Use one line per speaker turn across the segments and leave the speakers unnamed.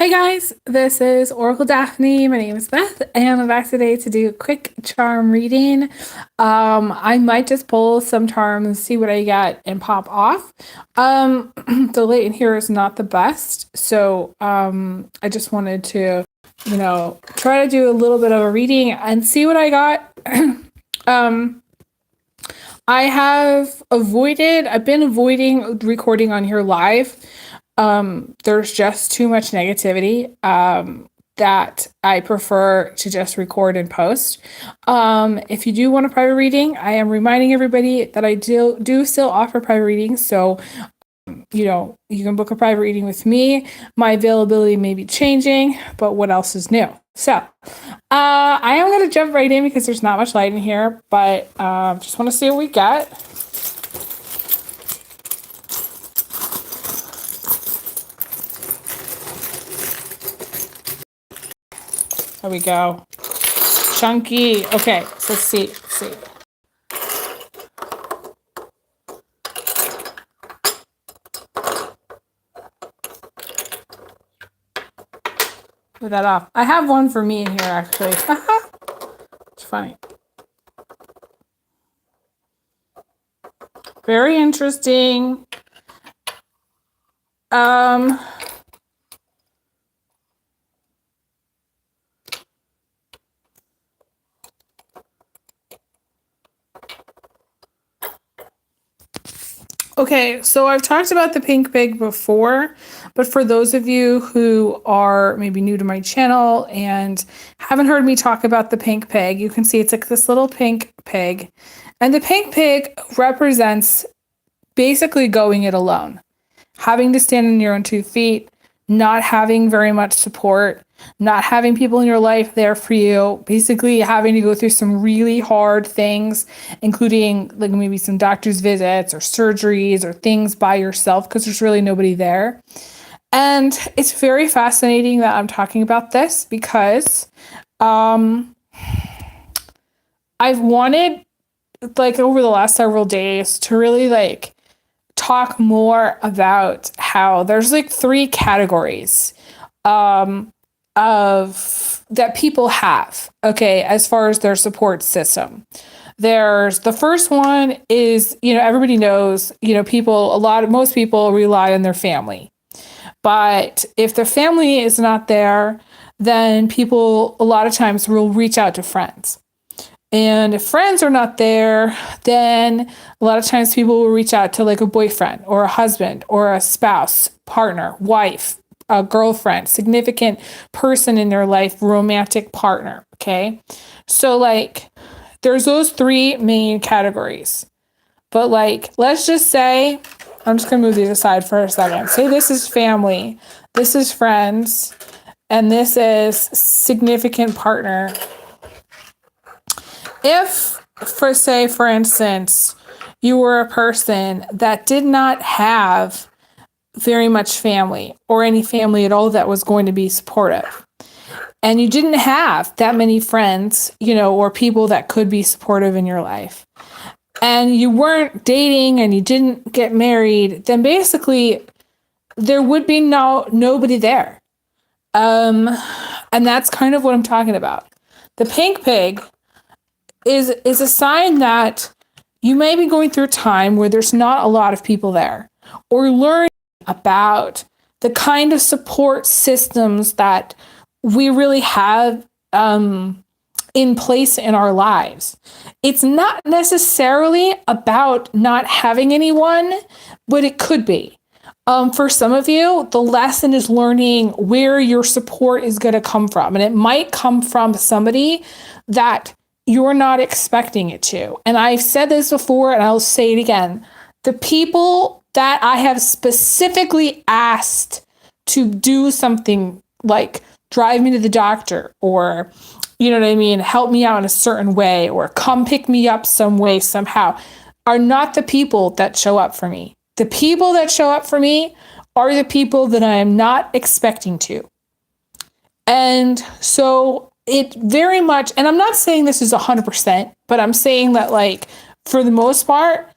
Hey guys, this is Oracle Daphne. My name is Beth, and I'm back today to do a quick charm reading. I might just pull some charms, see what I get, and pop off. The light in here is not the best, so I just wanted to, try to do a little bit of a reading and see what I got. I've been avoiding recording on here live. There's just too much negativity that I prefer to just record and post. If you do want a private reading, I am reminding everybody that I do still offer private readings. So, you can book a private reading with me. My availability may be changing, but what else is new? So, I am going to jump right in because there's not much light in here, but just want to see what we get. There we go. Chunky. Okay, so let's see. Put that off. I have one for me in here, actually. It's funny. Very interesting. Okay, so I've talked about the pink pig before, but for those of you who are maybe new to my channel and haven't heard me talk about the pink pig, you can see it's like this little pink pig. And the pink pig represents basically going it alone, having to stand on your own 2 feet, not having very much support, not having people in your life there for you, basically having to go through some really hard things, including like maybe some doctor's visits or surgeries or things by yourself because there's really nobody there. And it's very fascinating that I'm talking about this because I've wanted, like, over the last several days to really talk more about how there's like 3 categories of that people have, okay, as far as their support system. There's the first one is, everybody knows, most people rely on their family. But if their family is not there, then people a lot of times will reach out to friends. And if friends are not there, then a lot of times people will reach out to like a boyfriend or a husband or a spouse, partner, wife, a girlfriend, significant person in their life, romantic partner. Okay. So there's those 3 main categories. But let's just say, I'm just going to move these aside for a second. Say this is family, this is friends, and this is significant partner. If, for instance, you were a person that did not have very much family or any family at all that was going to be supportive, and you didn't have that many friends, or people that could be supportive in your life, and you weren't dating and you didn't get married, then basically there would be nobody there. And that's kind of what I'm talking about. The pink pig is a sign that you may be going through a time where there's not a lot of people there, or learning about the kind of support systems that we really have in place in our lives. It's not necessarily about not having anyone, but it could be. For some of you, the lesson is learning where your support is going to come from. And it might come from somebody that you're not expecting it to. And I've said this before, and I'll say it again. The people that I have specifically asked to do something like drive me to the doctor, or, help me out in a certain way, or come pick me up some way, somehow, are not the people that show up for me. The people that show up for me are the people that I am not expecting to. And so it very much, and I'm not saying this is 100%, but I'm saying that for the most part,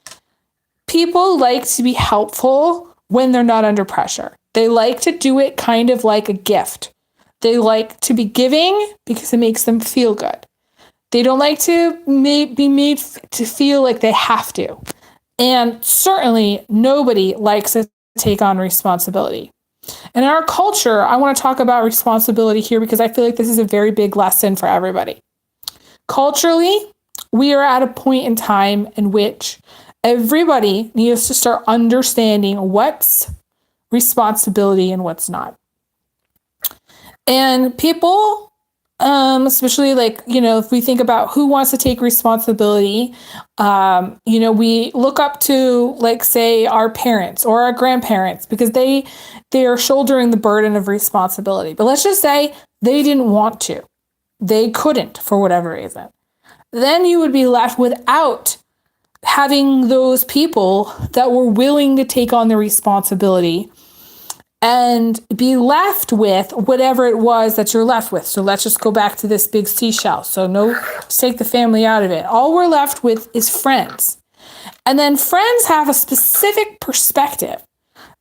people like to be helpful when they're not under pressure. They like to do it kind of like a gift. They like to be giving because it makes them feel good. They don't like to be made to feel like they have to. And certainly nobody likes to take on responsibility. In our culture, I want to talk about responsibility here because I feel like this is a very big lesson for everybody. Culturally, we are at a point in time in which everybody needs to start understanding what's responsibility and what's not. And people, especially like, if we think about who wants to take responsibility, we look up to, like, say, our parents or our grandparents because they are shouldering the burden of responsibility. But let's just say they didn't want to. They couldn't for whatever reason. Then you would be left without having those people that were willing to take on the responsibility and be left with whatever it was that you're left with. So let's just go back to this big seashell. So let's take the family out of it. All we're left with is friends. And then friends have a specific perspective.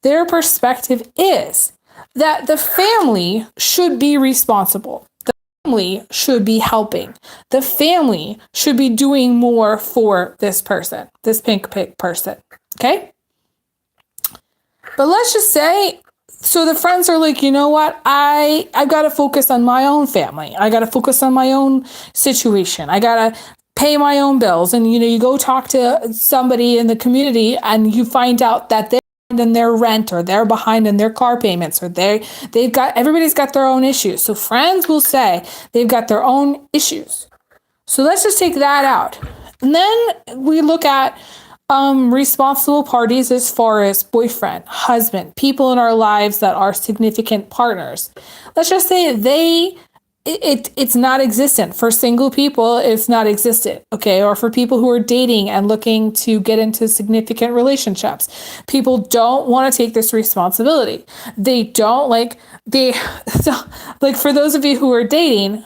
Their perspective is that the family should be responsible. The family should be helping. The family should be doing more for this person, this pink pig person. Okay? But let's just say, so the friends are like, you know what? I've got to focus on my own family. I got to focus on my own situation. I got to pay my own bills. And, you go talk to somebody in the community and you find out that they're behind in their rent, or they're behind in their car payments, or everybody's got their own issues. So friends will say they've got their own issues. So let's just take that out. And then we look at responsible parties as far as boyfriend, husband, people in our lives that are significant partners. Let's just say it's not existent. For single people, it's not existent, okay? Or for people who are dating and looking to get into significant relationships. People don't want to take this responsibility. They don't for those of you who are dating,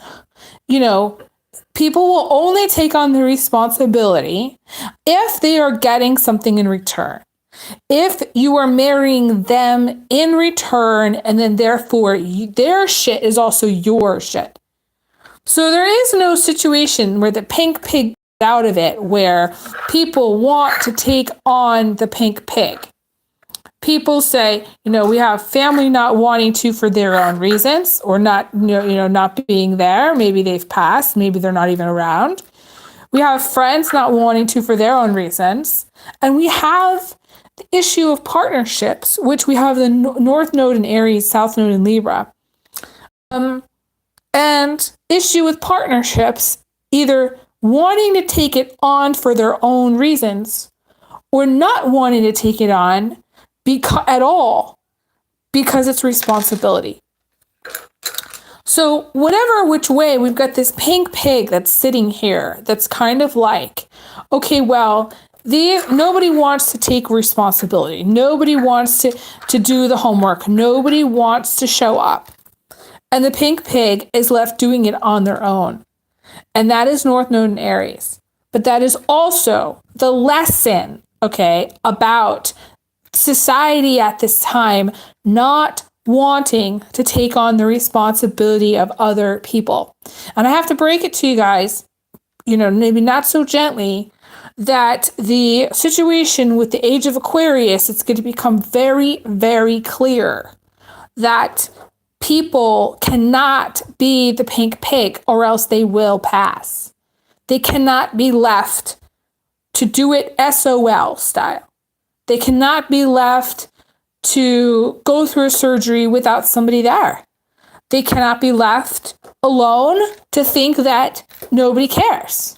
people will only take on the responsibility if they are getting something in return. If you are marrying them in return, and then therefore their shit is also your shit. So there is no situation where the pink pig gets out of it where people want to take on the pink pig. People say, we have family not wanting to for their own reasons, or not, not being there. Maybe they've passed. Maybe they're not even around. We have friends not wanting to for their own reasons. And we have the issue of partnerships, which we have the North Node in Aries, South Node in Libra. And issue with partnerships, either wanting to take it on for their own reasons or not wanting to take it on at all because it's responsibility. So which way, we've got this pink pig that's sitting here that's kind of like, okay, well, nobody wants to take responsibility. Nobody wants to do the homework. Nobody wants to show up. And the pink pig is left doing it on their own. And that is North Node in Aries. But that is also the lesson, okay, about society at this time not wanting to take on the responsibility of other people. And I have to break it to you guys, maybe not so gently, that the situation with the age of Aquarius, it's going to become very, very clear that people cannot be the pink pig or else they will pass. They cannot be left to do it SOL style. They cannot be left to go through a surgery without somebody there. They cannot be left alone to think that nobody cares.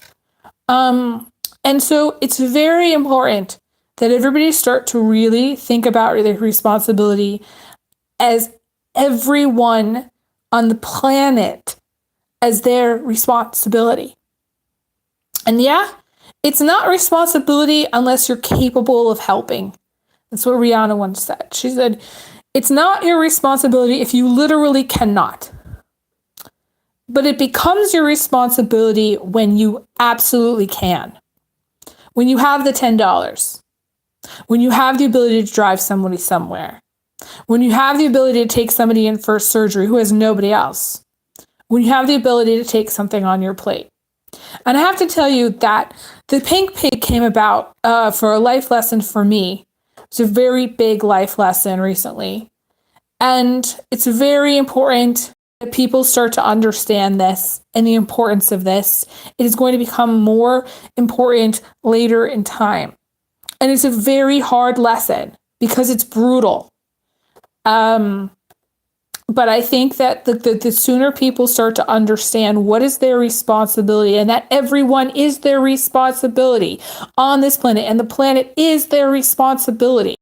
And so it's very important that everybody start to really think about their responsibility as everyone on the planet as their responsibility. And yeah, it's not responsibility unless you're capable of helping. That's what Rihanna once said. She said, it's not your responsibility if you literally cannot. But it becomes your responsibility when you absolutely can. When you have the $10. When you have the ability to drive somebody somewhere. When you have the ability to take somebody in for surgery who has nobody else. When you have the ability to take something on your plate. And I have to tell you that the pink pig came about for a life lesson for me. It's a very big life lesson recently. And it's very important that people start to understand this and the importance of this. It is going to become more important later in time. And it's a very hard lesson because it's brutal. But I think that the sooner people start to understand what is their responsibility and that everyone is their responsibility on this planet and the planet is their responsibility.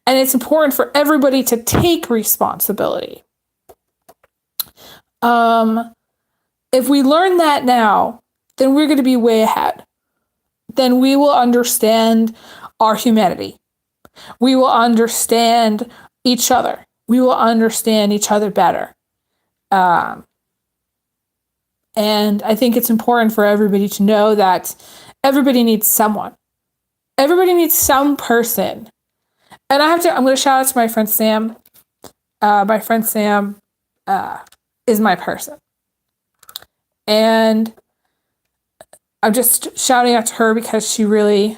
And it's important for everybody to take responsibility. If we learn that now, then we're going to be way ahead. Then we will understand our humanity. We will understand each other. We will understand each other better. And I think it's important for everybody to know that everybody needs someone. Everybody needs some person. And I'm going to shout out to my friend Sam. My friend Sam is my person. And I'm just shouting out to her because she really,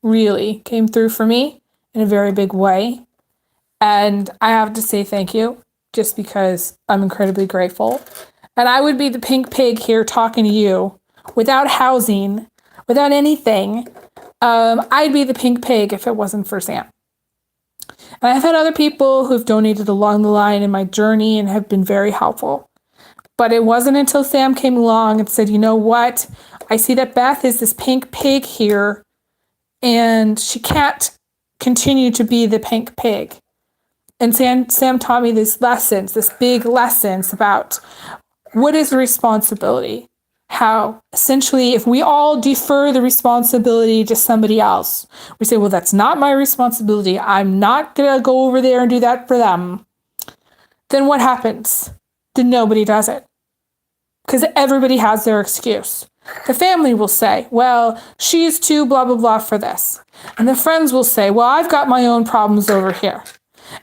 really came through for me in a very big way. And I have to say thank you just because I'm incredibly grateful. And I would be the pink pig here talking to you without housing, without anything. I'd be the pink pig if it wasn't for Sam. And I've had other people who've donated along the line in my journey and have been very helpful. But it wasn't until Sam came along and said, you know what? I see that Beth is this pink pig here and she can't continue to be the pink pig. And Sam taught me these lessons, this big lessons about what is responsibility. How essentially if we all defer the responsibility to somebody else, we say, well, that's not my responsibility. I'm not going to go over there and do that for them. Then what happens? Then nobody does it. Because everybody has their excuse. The family will say, well, she's too blah, blah, blah for this. And the friends will say, well, I've got my own problems over here.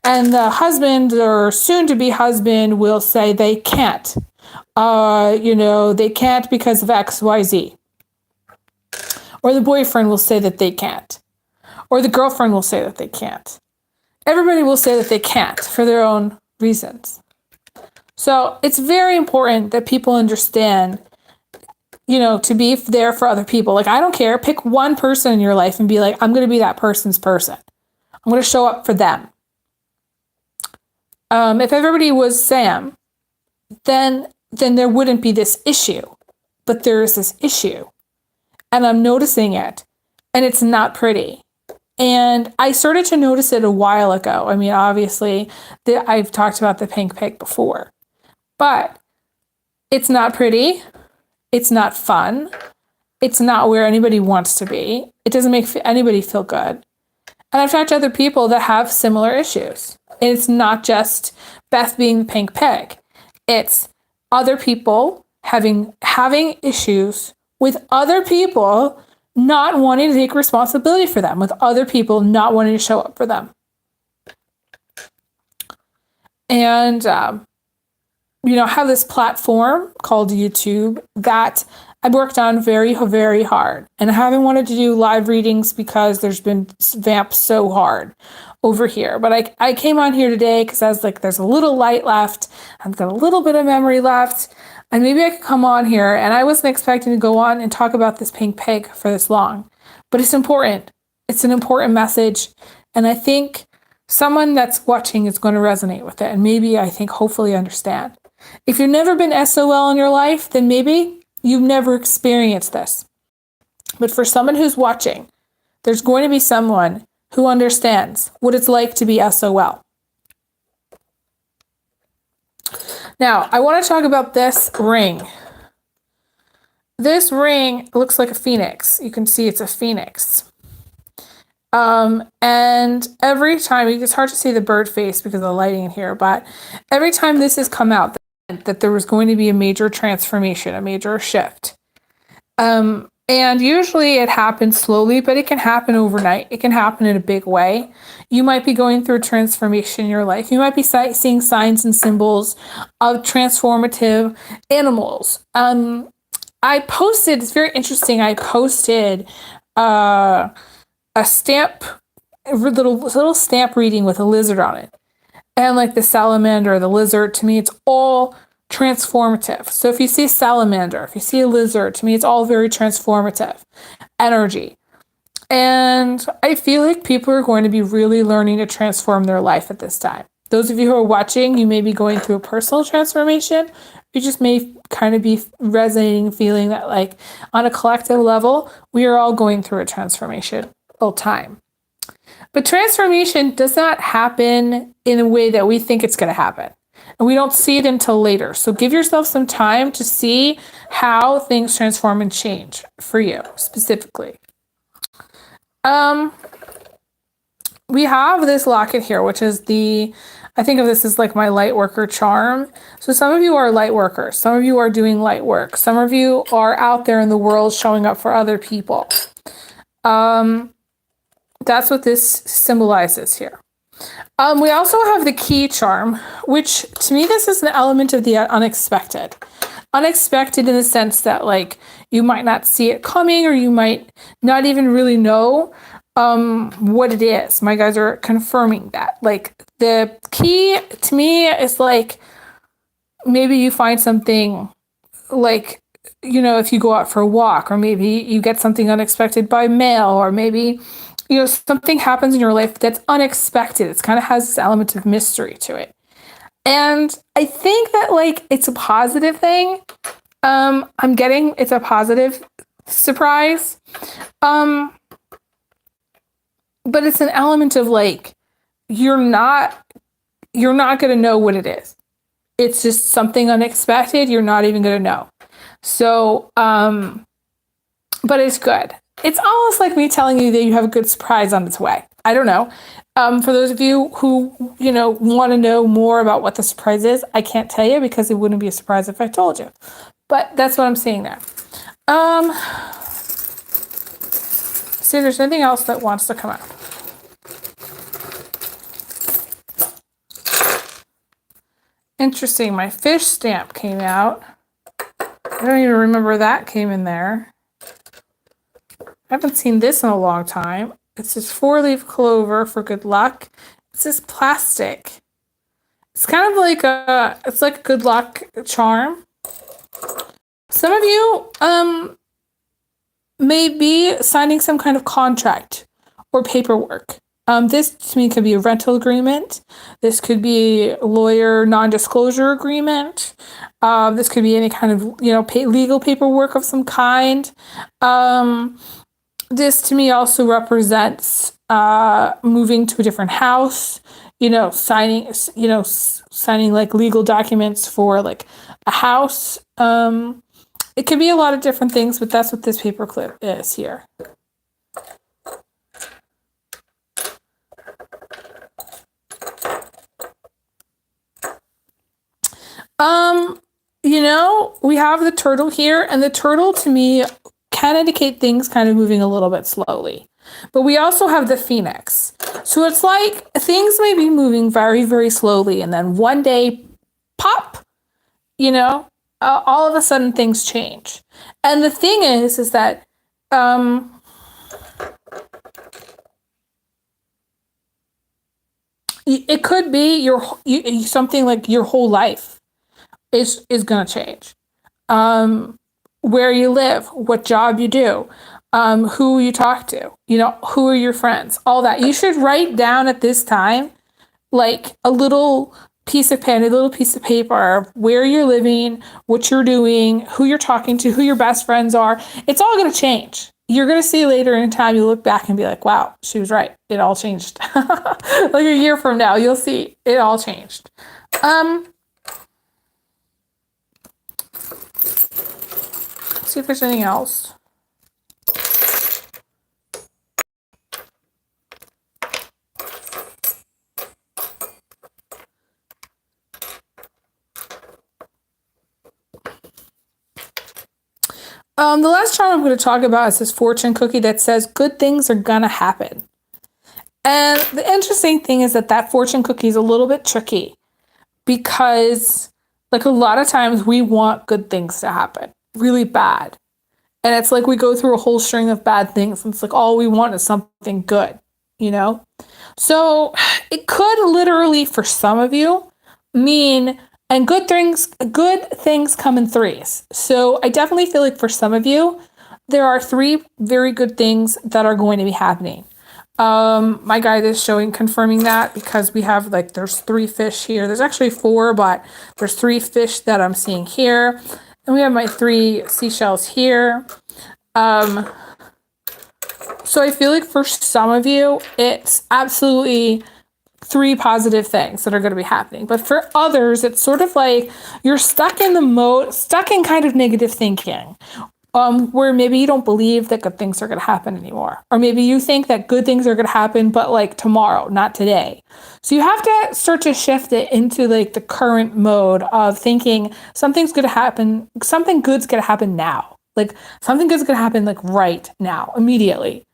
And the husband or soon-to-be husband will say they can't. They can't because of X, Y, Z. Or the boyfriend will say that they can't. Or the girlfriend will say that they can't. Everybody will say that they can't for their own reasons. So it's very important that people understand, to be there for other people. Like, I don't care. Pick one person in your life and be like, I'm going to be that person's person. I'm going to show up for them. If everybody was Sam, then there wouldn't be this issue. But there is this issue. And I'm noticing it. And it's not pretty. And I started to notice it a while ago. I mean, obviously, I've talked about the pink pig before. But it's not pretty. It's not fun. It's not where anybody wants to be. It doesn't make anybody feel good. And I've talked to other people that have similar issues. And it's not just Beth being the pink pig. It's other people having issues with other people not wanting to take responsibility for them, with other people not wanting to show up for them. And, I have this platform called YouTube that I worked on very, very hard. And I haven't wanted to do live readings because there's been vamps so hard over here. But I came on here today because I was like, there's a little light left. I've got a little bit of memory left. And maybe I could come on here. And I wasn't expecting to go on and talk about this pink pig for this long. But it's important. It's an important message. And I think someone that's watching is going to resonate with it. And maybe, hopefully understand. If you've never been SOL in your life, then maybe you've never experienced this. But for someone who's watching, there's going to be someone who understands what it's like to be SOL. Now, I want to talk about this ring. This ring looks like a phoenix. You can see it's a phoenix. And every time, it's hard to see the bird face because of the lighting in here, but every time this has come out, that there was going to be a major transformation, a major shift. And usually it happens slowly, but it can happen overnight. It can happen in a big way. You might be going through a transformation in your life. You might be seeing signs and symbols of transformative animals. I posted, it's very interesting. I posted a stamp, a little stamp reading with a lizard on it. And like the salamander, the lizard, to me, it's all transformative. So if you see a salamander, if you see a lizard, to me, it's all very transformative energy. And I feel like people are going to be really learning to transform their life at this time. Those of you who are watching, you may be going through a personal transformation. You just may kind of be resonating, feeling that like on a collective level, we are all going through a transformation all time. But transformation does not happen in a way that we think it's going to happen. And we don't see it until later. So give yourself some time to see how things transform and change for you specifically. We have this locket here, which is I think of this as like my light worker charm. So some of you are light workers. Some of you are doing light work. Some of you are out there in the world showing up for other people. That's what this symbolizes here. We also have the key charm, which to me, this is an element of the unexpected. Unexpected in the sense that like you might not see it coming or you might not even really know what it is. My guys are confirming that. Like the key to me is like maybe you find something like, you know, if you go out for a walk, or maybe you get something unexpected by mail, or maybe you know, something happens in your life that's unexpected. It kind of has this element of mystery to it. And I think that like it's a positive thing. I'm getting it's a positive surprise. But it's an element of like you're not going to know what it is. It's just something unexpected. You're not even going to know. So, but it's good. It's almost like me telling you that you have a good surprise on its way. I don't know. For those of you who, you know, want to know more about what the surprise is, I can't tell you because it wouldn't be a surprise if I told you. But that's what I'm seeing there. See if there's anything else that wants to come out. Interesting. My fish stamp came out. I don't even remember that came in there. I haven't seen this in a long time. It's this 4-leaf clover for good luck. It's this plastic. It's kind of like it's like a good luck charm. Some of you may be signing some kind of contract or paperwork. This to me could be a rental agreement. This could be a lawyer non-disclosure agreement. This could be any kind of, you know, legal paperwork of some kind. This to me also represents moving to a different house, signing like legal documents for like a house. It could be a lot of different things, but that's what this paper clip is here. We have the turtle here, and the turtle to me can indicate things kind of moving a little bit slowly. But we also have the phoenix. So it's like things may be moving very, very slowly, and then one day, pop, all of a sudden things change. And the thing is that it could be something like your whole life is going to change. Where you live, what job you do, who you talk to, who are your friends, all that. You should write down at this time, like a little piece of pen, a little piece of paper, where you're living, what you're doing, who you're talking to, who your best friends are. It's all going to change. You're going to see later in time, you look back and be like, wow, she was right. It all changed. Like a year from now, you'll see it all changed. See if there's anything else. The last charm I'm going to talk about is this fortune cookie that says good things are gonna happen. And the interesting thing is that fortune cookie is a little bit tricky because, like, a lot of times we want good things to happen really bad. And it's like we go through a whole string of bad things, and it's like all we want is something good, you know? So it could literally, for some of you, mean, and good things come in threes. So I definitely feel like for some of you, there are three very good things that are going to be happening. My guide is confirming that because we have, like, there's 3 fish here. There's actually 4, but there's 3 fish that I'm seeing here. And we have my 3 seashells here. So I feel like for some of you, it's absolutely 3 positive things that are going to be happening. But for others, it's sort of like you're stuck in kind of negative thinking. Where maybe you don't believe that good things are going to happen anymore. Or maybe you think that good things are going to happen, but like tomorrow, not today. So you have to start to shift it into like the current mode of thinking something's going to happen, something good's going to happen now. Like something good's going to happen like right now, immediately.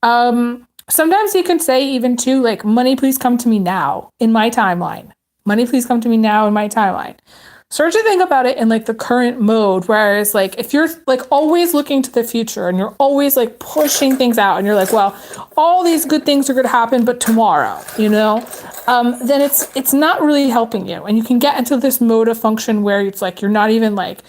Sometimes you can say even too, like, money, please come to me now in my timeline. Money, please come to me now in my timeline. Start to think about it in like the current mode, whereas like if you're like always looking to the future and you're always like pushing things out and you're like, well, all these good things are going to happen, but tomorrow, then it's not really helping you. And you can get into this mode of function where it's like you're not even like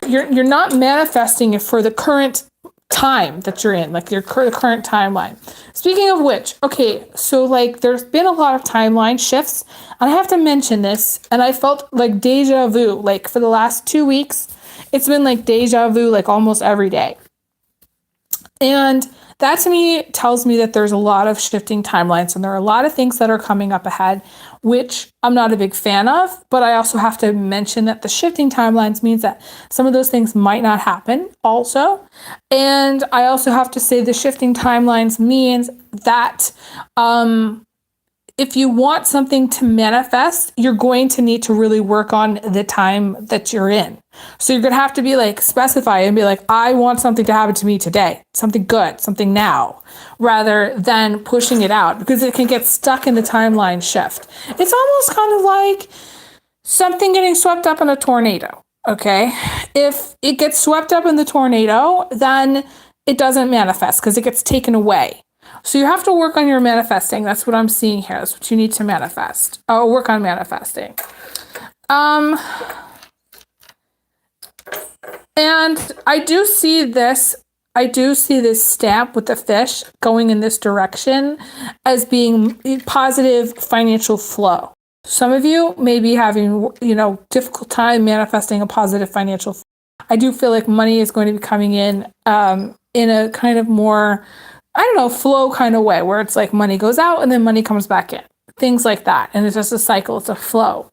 you're not manifesting it for the current time that you're in, like your current timeline. Speaking of which, okay, so like there's been a lot of timeline shifts, and I have to mention this, and I felt like deja vu, like for the last 2 weeks, it's been like deja vu, like almost every day. And that to me tells me that there's a lot of shifting timelines, and there are a lot of things that are coming up ahead, which I'm not a big fan of, but I also have to mention that the shifting timelines means that some of those things might not happen also. And I also have to say the shifting timelines means that if you want something to manifest, you're going to need to really work on the time that you're in. So you're going to have to be like, specify and be like, I want something to happen to me today, something good, something now, rather than pushing it out, because it can get stuck in the timeline shift. It's almost kind of like something getting swept up in a tornado. Okay. If it gets swept up in the tornado, then it doesn't manifest because it gets taken away. So you have to work on your manifesting. That's what I'm seeing here. That's what you need to manifest. Oh, work on manifesting. And I do see this stamp with the fish going in this direction as being positive financial flow. Some of you may be having, difficult time manifesting a positive financial flow. I do feel like money is going to be coming in a kind of more, flow kind of way, where it's like money goes out and then money comes back in. Things like that. And it's just a cycle. It's a flow.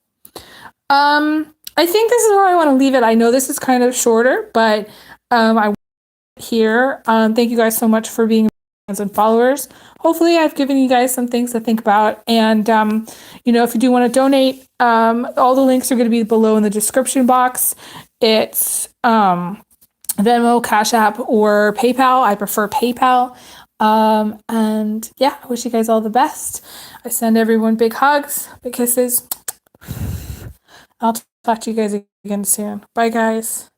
I think this is where I want to leave it. I know this is kind of shorter, but I here. Thank you guys so much for being fans and followers. Hopefully I've given you guys some things to think about. And, if you do want to donate, all the links are going to be below in the description box. It's Venmo, Cash App, or PayPal. I prefer PayPal. And yeah, I wish you guys all the best. I send everyone big hugs, big kisses. I'll talk to you guys again soon. Bye, guys.